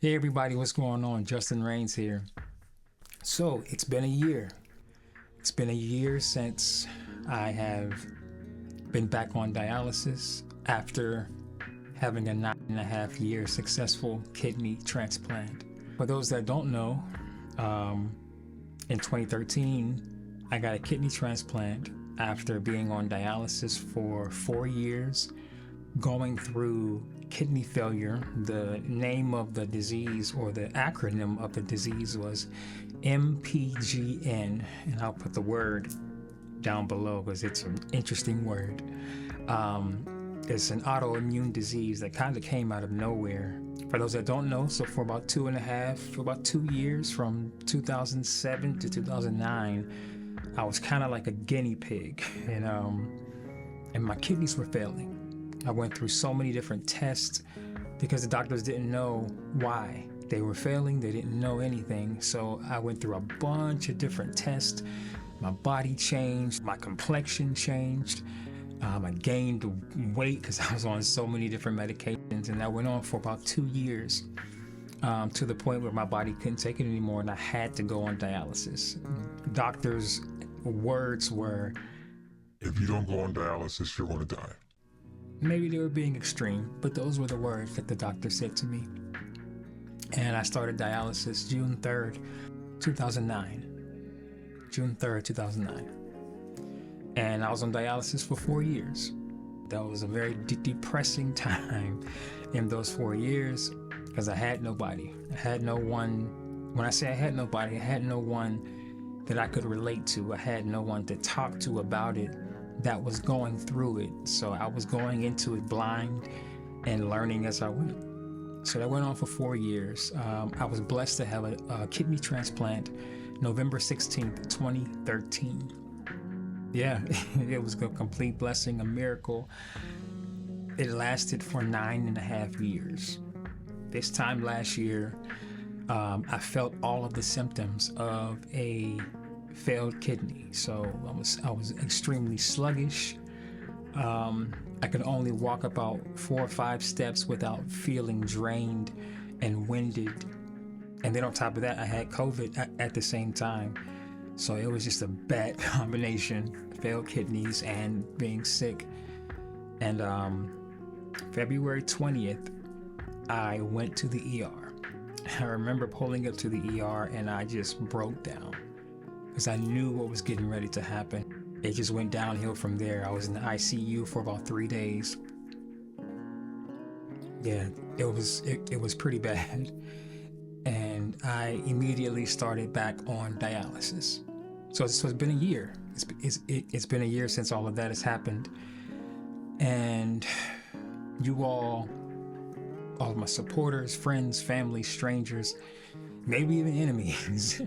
Hey everybody, what's going on? Justin Rains here. So it's been a year. It's been a year since I have been back on dialysis after having a 9.5 year successful kidney transplant. For those that don't know, in 2013, I got a kidney transplant after being on dialysis for 4 years, going through kidney failure. The name of the disease, or the acronym of the disease, was MPGN, and I'll put the word down below because it's an interesting word. It's an autoimmune disease that kind of came out of nowhere. For those that don't know, so for about 2 years, from 2007 to 2009, I was kind of like a guinea pig, and my kidneys were failing. I went through so many different tests because the doctors didn't know why they were failing. They didn't know anything. So I went through a bunch of different tests. My body changed, my complexion changed. I gained weight because I was on so many different medications, and that went on for about 2 years, to the point where my body couldn't take it anymore and I had to go on dialysis. Doctors' words were, "If you don't go on dialysis, you're going to die." maybe they were being extreme, but those were the words that the doctor said to me. And I started dialysis June 3rd, 2009. June 3rd, 2009. And I was on dialysis for 4 years. That was a very depressing time in those 4 years because I had nobody. I had no one. When I say I had nobody, I had no one that I could relate to. I had no one to talk to about it that was going through it. So I was going into it blind and learning as I went. So that went on for 4 years. I was blessed to have a kidney transplant November 16th, 2013. Yeah, it was a complete blessing, a miracle. It lasted for 9.5 years. This time last year, I felt all of the symptoms of a failed kidney. So I was extremely sluggish. I could only walk about 4 or 5 steps without feeling drained and winded. And then on top of that, I had COVID at the same time. So it was just a bad combination, failed kidneys and being sick. And February 20th, I went to the ER. I remember pulling up to the ER and I just broke down because I knew what was getting ready to happen. It just went downhill from there. I was in the ICU for about 3 days. Yeah, it was pretty bad. And I immediately started back on dialysis. So it's been a year. It's been a year since all of that has happened. And you all of my supporters, friends, family, strangers, maybe even enemies,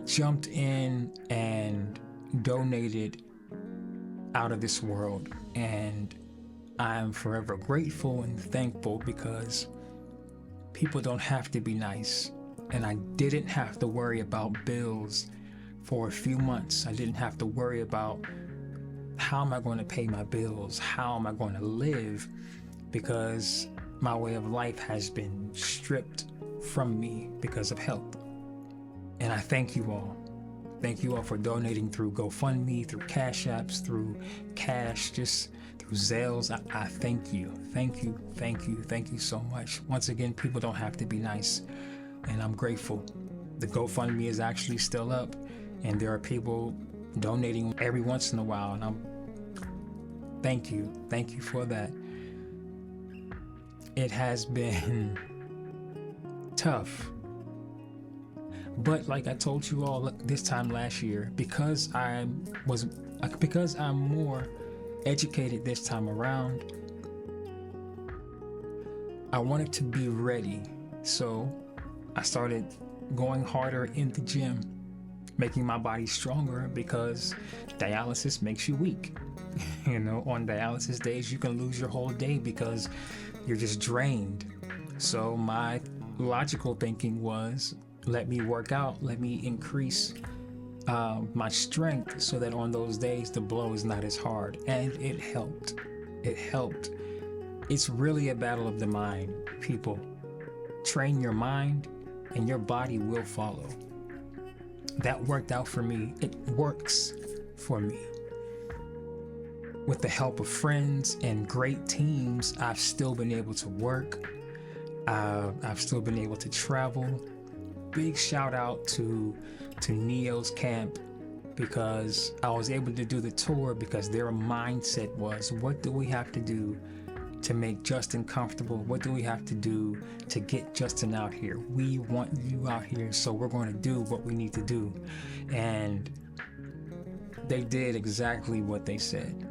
jumped in and donated out of this world. And I'm forever grateful and thankful because people don't have to be nice. And I didn't have to worry about bills for a few months. I didn't have to worry about how am I going to pay my bills? How am I going to live? Because my way of life has been stripped from me because of health. And I thank you all. Thank you all for donating through GoFundMe, through Cash Apps, through cash, just through Zelles. I thank you. Thank you. Thank you. Thank you so much. Once again, people don't have to be nice. And I'm grateful. The GoFundMe is actually still up, and there are people donating every once in a while, and thank you for that. It has been tough, but like I told you all this time last year, because I'm more educated this time around, I wanted to be ready. So I started going harder in the gym, making my body stronger, because dialysis makes you weak. On dialysis days, you can lose your whole day because you're just drained. So my logical thinking was, let me work out, let me increase my strength so that on those days the blow is not as hard. And it helped. It's really a battle of the mind, people. train your mind, and your body will follow. That worked out for me. It works for me. With the help of friends and great teams, I've still been able to work. I've still been able to travel. Big shout out to Neo's camp, because I was able to do the tour because their mindset was, what do we have to do to make Justin comfortable? What do we have to do to get Justin out here? We want you out here, so we're going to do what we need to do. And they did exactly what they said.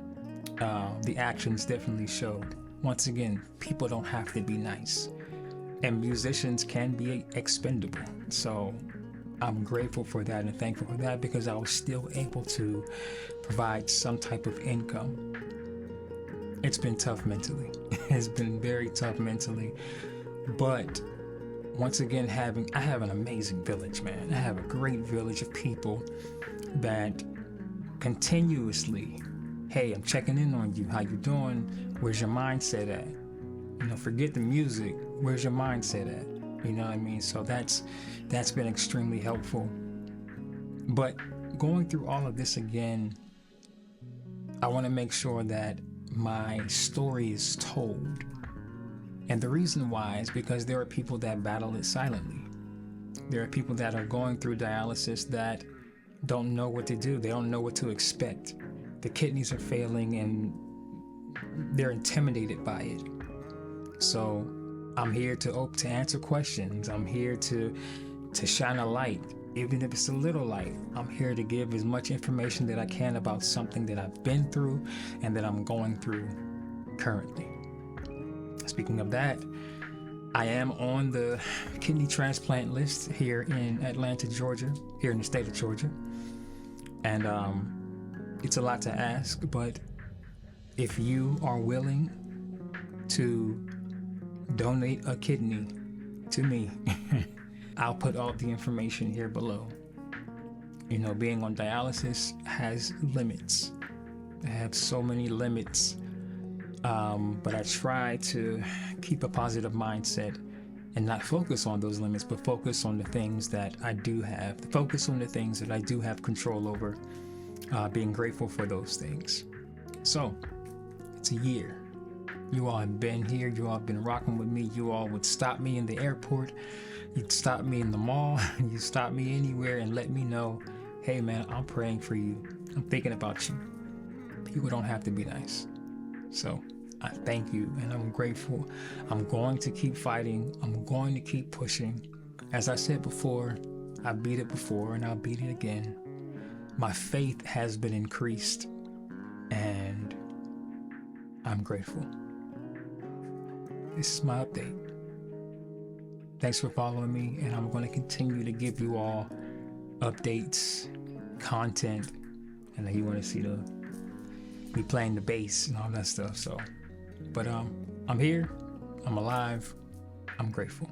The actions definitely showed. Once again, people don't have to be nice, and musicians can be expendable. So I'm grateful for that and thankful for that, because I was still able to provide some type of income. It's been tough mentally. It's been very tough mentally. But once again, I have an amazing village, man. I have a great village of people that continuously, hey, I'm checking in on you. How you doing? Where's your mindset at? You know, forget the music. Where's your mindset at? You know what I mean? So that's been extremely helpful. But going through all of this again, I want to make sure that my story is told. And the reason why is because there are people that battle it silently. There are people that are going through dialysis that don't know what to do. They don't know what to expect. The kidneys are failing and they're intimidated by it. So I'm here to answer questions. I'm here to shine a light, even if it's a little light. I'm here to give as much information that I can about something that I've been through and that I'm going through currently. Speaking of that, I am on the kidney transplant list here in Atlanta, Georgia, here in the state of Georgia. And it's a lot to ask, but if you are willing to donate a kidney to me, I'll put all the information here below. You know, being on dialysis has limits. I have so many limits, but I try to keep a positive mindset and not focus on those limits, but focus on the things that I do have, focus on the things that I do have control over, being grateful for those things. So it's a year. You all have been here. You all have been rocking with me. You all would stop me in the airport. You'd stop me in the mall. You'd stop me anywhere and let me know, hey man, I'm praying for you. I'm thinking about you. People don't have to be nice. So I thank you and I'm grateful. I'm going to keep fighting. I'm going to keep pushing. As I said before, I beat it before and I'll beat it again. My faith has been increased and I'm grateful. This is my update. Thanks for following me, and I'm going to continue to give you all updates, content, and then you want to see me playing the bass and all that stuff. So, but I'm here, I'm alive, I'm grateful.